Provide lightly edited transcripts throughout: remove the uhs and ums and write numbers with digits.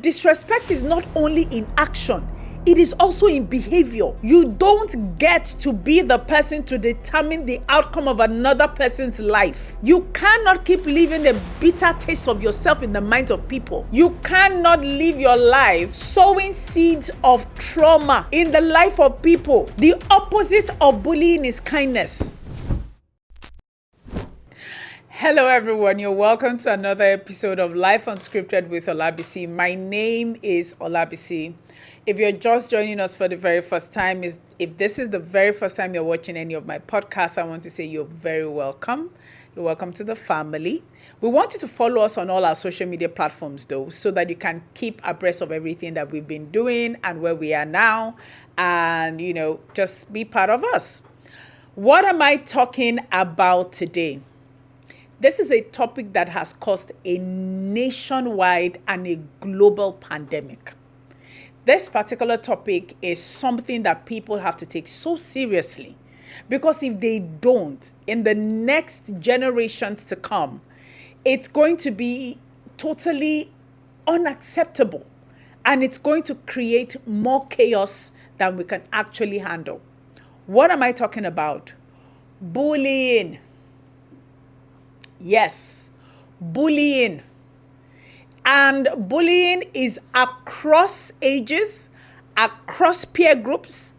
Disrespect is not only in action, it is also in behavior. You don't get to be the person to determine the outcome of another person's life. You cannot keep leaving a bitter taste of yourself in the minds of people. You cannot live your life sowing seeds of trauma in the life of people. The opposite of bullying is kindness. Hello everyone, you're welcome to another episode of Life Unscripted with Olabisi. My name is Olabisi. If you're just joining us for the very first time, if this is the very first time you're watching any of my podcasts, I want to say you're very welcome. You're welcome to the family. We want you to follow us on all our social media platforms though, so that you can keep abreast of everything that we've been doing and where we are now, and just be part of us. What am I talking about today? This is a topic that has caused a nationwide and a global pandemic. This particular topic is something that people have to take so seriously, because if they don't, in the next generations to come, it's going to be totally unacceptable, and it's going to create more chaos than we can actually handle. What am I talking about? Bullying. Yes, bullying. And bullying is across ages, across peer groups,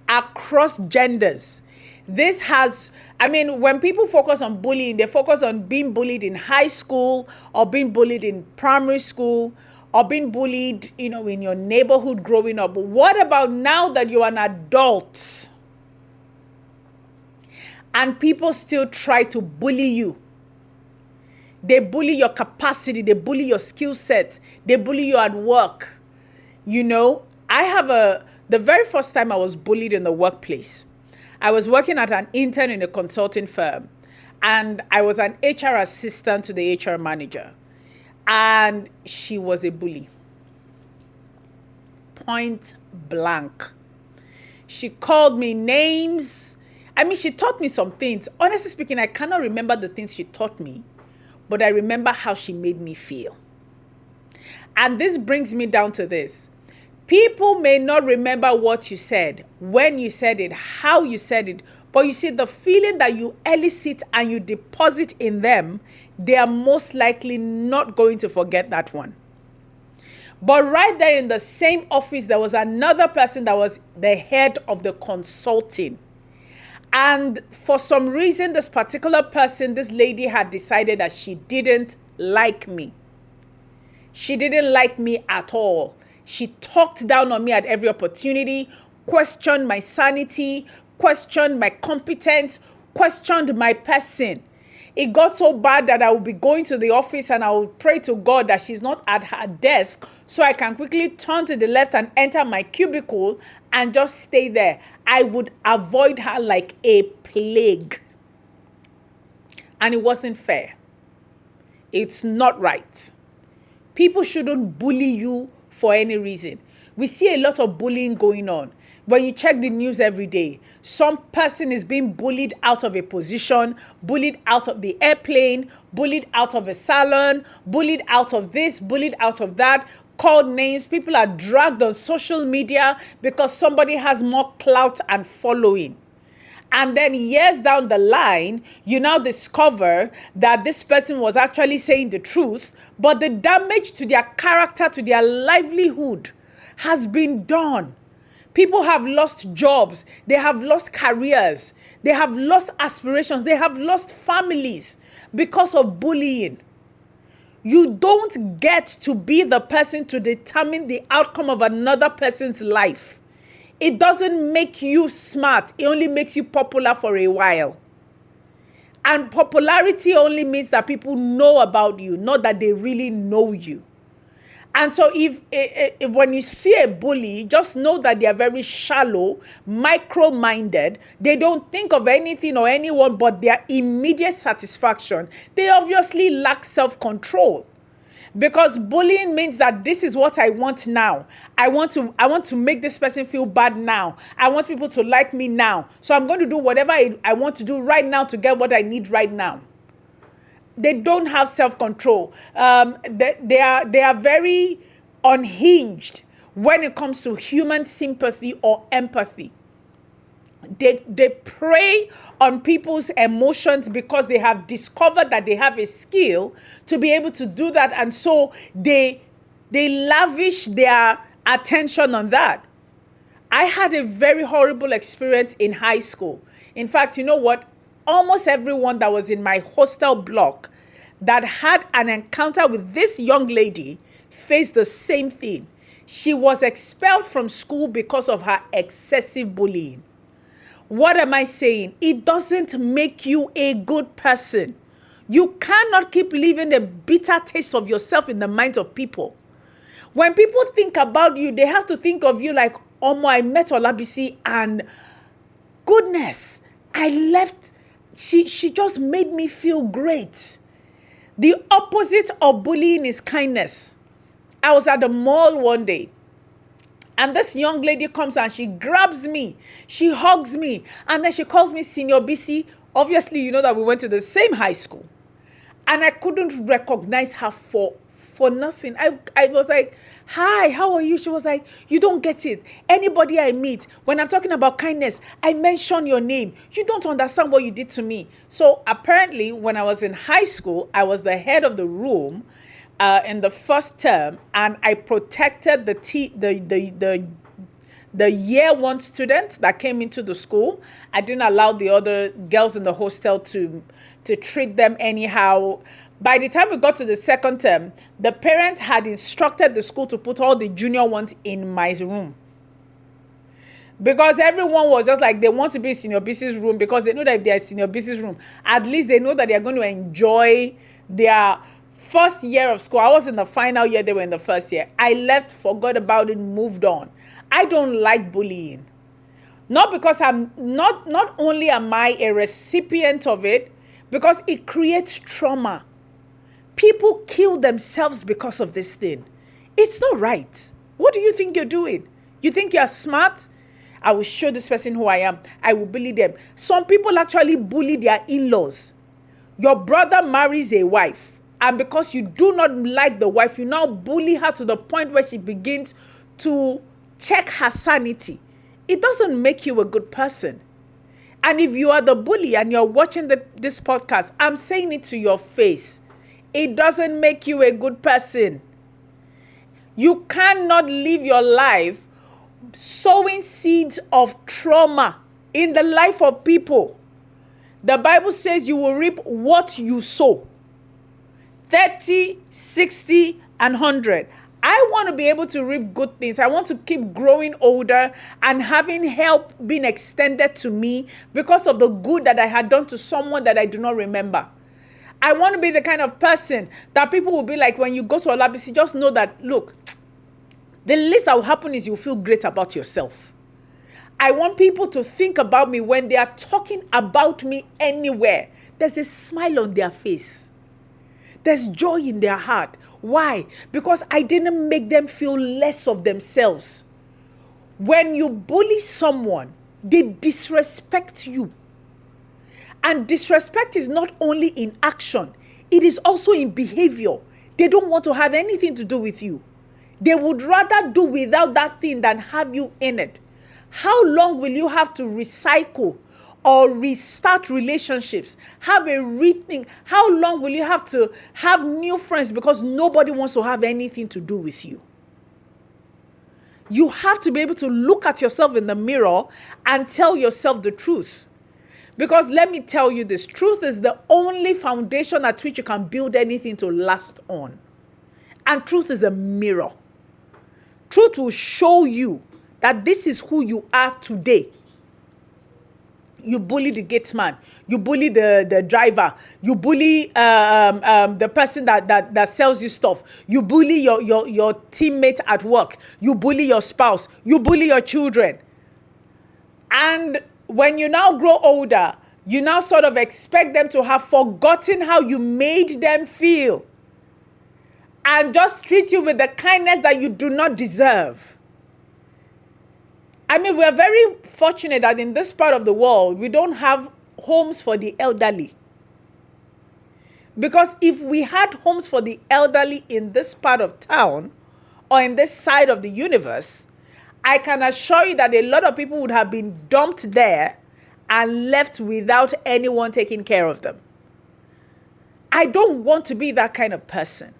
across genders. When people focus on bullying, they focus on being bullied in high school or being bullied in primary school or being bullied, in your neighborhood growing up. But what about now that you're an adult and people still try to bully you? They bully your capacity. They bully your skill sets. They bully you at work. The very first time I was bullied in the workplace, I was working at an intern in a consulting firm, and I was an HR assistant to the HR manager, and she was a bully. Point blank. She called me names. She taught me some things. Honestly speaking, I cannot remember the things she taught me, but I remember how she made me feel. And this brings me down to this. People may not remember what you said, when you said it, how you said it, but you see, the feeling that you elicit and you deposit in them, they are most likely not going to forget that one. But right there in the same office, there was another person that was the head of the consulting. And for some reason, this particular person, this lady, had decided that she didn't like me. She didn't like me at all. She talked down on me at every opportunity, questioned my sanity, questioned my competence, questioned my person. It got so bad that I would be going to the office and I would pray to God that she's not at her desk so I can quickly turn to the left and enter my cubicle and just stay there. I would avoid her like a plague. And it wasn't fair. It's not right. People shouldn't bully you for any reason. We see a lot of bullying going on. When you check the news every day, some person is being bullied out of a position, bullied out of the airplane, bullied out of a salon, bullied out of this, bullied out of that, called names. People are dragged on social media because somebody has more clout and following. And then years down the line, you now discover that this person was actually saying the truth, but the damage to their character, to their livelihood has been done. People have lost jobs. They have lost careers. They have lost aspirations. They have lost families because of bullying. You don't get to be the person to determine the outcome of another person's life. It doesn't make you smart. It only makes you popular for a while. And popularity only means that people know about you, not that they really know you. And so if when you see a bully, just know that they are very shallow, micro-minded. They don't think of anything or anyone but their immediate satisfaction. They obviously lack self-control. Because bullying means that this is what I want now. I want to make this person feel bad now. I want people to like me now. So I'm going to do whatever I want to do right now to get what I need right now. They don't have self-control. They are very unhinged when it comes to human sympathy or empathy. They prey on people's emotions because they have discovered that they have a skill to be able to do that, and so they lavish their attention on that. I had a very horrible experience in high school. In fact, you know what? Almost everyone that was in my hostel block that had an encounter with this young lady faced the same thing. She was expelled from school because of her excessive bullying. What am I saying? It doesn't make you a good person. You cannot keep leaving a bitter taste of yourself in the minds of people. When people think about you, they have to think of you like, Omo, I met Olabisi and goodness, I left. She just made me feel great. The opposite of bullying is kindness. I was at the mall one day, and this young lady comes and she grabs me. She hugs me. And then she calls me Senior BC. Obviously, you know that we went to the same high school. And I couldn't recognize her for nothing. I was like, hi, how are you? She was like, you don't get it. Anybody I meet, when I'm talking about kindness, I mention your name. You don't understand what you did to me. So apparently, when I was in high school, I was the head of the room in the first term, and I protected the year one students that came into the school. I didn't allow the other girls in the hostel to treat them anyhow. By the time we got to the second term, the parents had instructed the school to put all the junior ones in my room. Because everyone was just like, they want to be in Senior BC's room because they know that if they're in Senior BC's room, at least they know that they're going to enjoy their first year of school. I was in the final year, they were in the first year. I left, forgot about it, moved on. I don't like bullying. Not because not only am I a recipient of it, because it creates trauma. People kill themselves because of this thing. It's not right. What do you think you're doing? You think you're smart? I will show this person who I am. I will bully them. Some people actually bully their in-laws. Your brother marries a wife, and because you do not like the wife, you now bully her to the point where she begins to check her sanity. It doesn't make you a good person. And if you are the bully and you're watching this podcast, I'm saying it to your face. It doesn't make you a good person. You cannot live your life sowing seeds of trauma in the life of people. The Bible says you will reap what you sow. 30, 60, and 100. I want to be able to reap good things. I want to keep growing older and having help being extended to me because of the good that I had done to someone that I do not remember. I want to be the kind of person that people will be like, when you go to Olabisi, just know that, look, the least that will happen is you'll feel great about yourself. I want people to think about me when they are talking about me anywhere. There's a smile on their face. There's joy in their heart. Why? Because I didn't make them feel less of themselves. When you bully someone, they disrespect you. And disrespect is not only in action, it is also in behavior. They don't want to have anything to do with you. They would rather do without that thing than have you in it. How long will you have to recycle or restart relationships? Have a rethink. How long will you have to have new friends because nobody wants to have anything to do with you? You have to be able to look at yourself in the mirror and tell yourself the truth. Because let me tell you this, truth is the only foundation at which you can build anything to last on. And truth is a mirror. Truth will show you that this is who you are today. You bully the gatesman. You bully the driver. You bully the person that sells you stuff. You bully your teammate at work. You bully your spouse. You bully your children. And when you now grow older, you now sort of expect them to have forgotten how you made them feel and just treat you with the kindness that you do not deserve. I mean, we're very fortunate that in this part of the world, we don't have homes for the elderly. Because if we had homes for the elderly in this part of town, or in this side of the universe, I can assure you that a lot of people would have been dumped there and left without anyone taking care of them. I don't want to be that kind of person.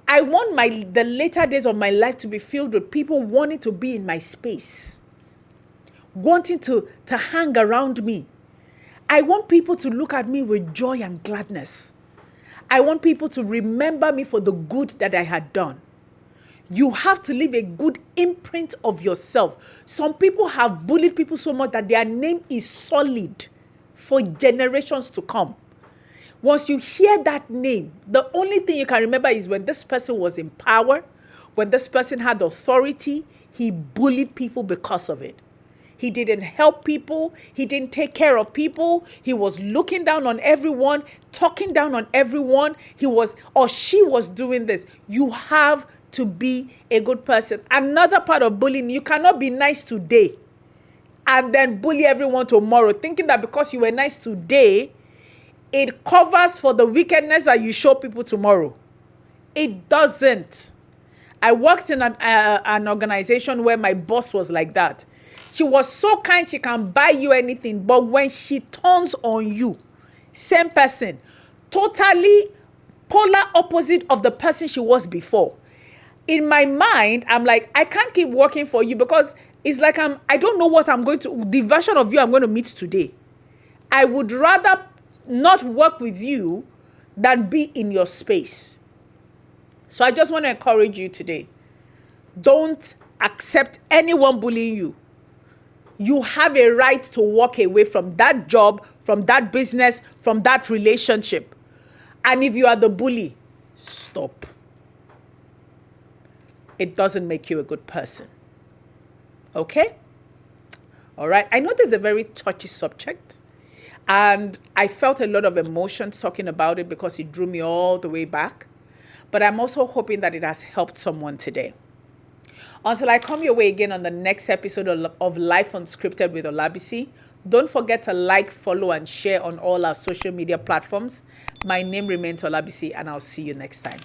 I want the later days of my life to be filled with people wanting to be in my space, wanting to hang around me. I want people to look at me with joy and gladness. I want people to remember me for the good that I had done. You have to leave a good imprint of yourself. Some people have bullied people so much that their name is solid for generations to come. Once you hear that name, the only thing you can remember is when this person was in power, when this person had authority, he bullied people because of it. He didn't help people. He didn't take care of people. He was looking down on everyone, talking down on everyone. He was, or she was doing this. You have to be a good person. Another part of bullying, you cannot be nice today and then bully everyone tomorrow, thinking that because you were nice today, it covers for the wickedness that you show people tomorrow. It doesn't. I worked in an organization where my boss was like that. She was so kind, she can buy you anything. But when she turns on you, same person, totally polar opposite of the person she was before. In my mind, I'm like, I can't keep working for you because it's like I don't know what I'm going to, the version of you I'm going to meet today. I would rather not work with you than be in your space. So I just want to encourage you today. Don't accept anyone bullying you. You have a right to walk away from that job, from that business, from that relationship. And if you are the bully, stop. It doesn't make you a good person. Okay? All right. I know this is a very touchy subject. And I felt a lot of emotions talking about it because it drew me all the way back. But I'm also hoping that it has helped someone today. Until I come your way again on the next episode of Life Unscripted with Olabisi, don't forget to like, follow, and share on all our social media platforms. My name remains Olabisi, and I'll see you next time.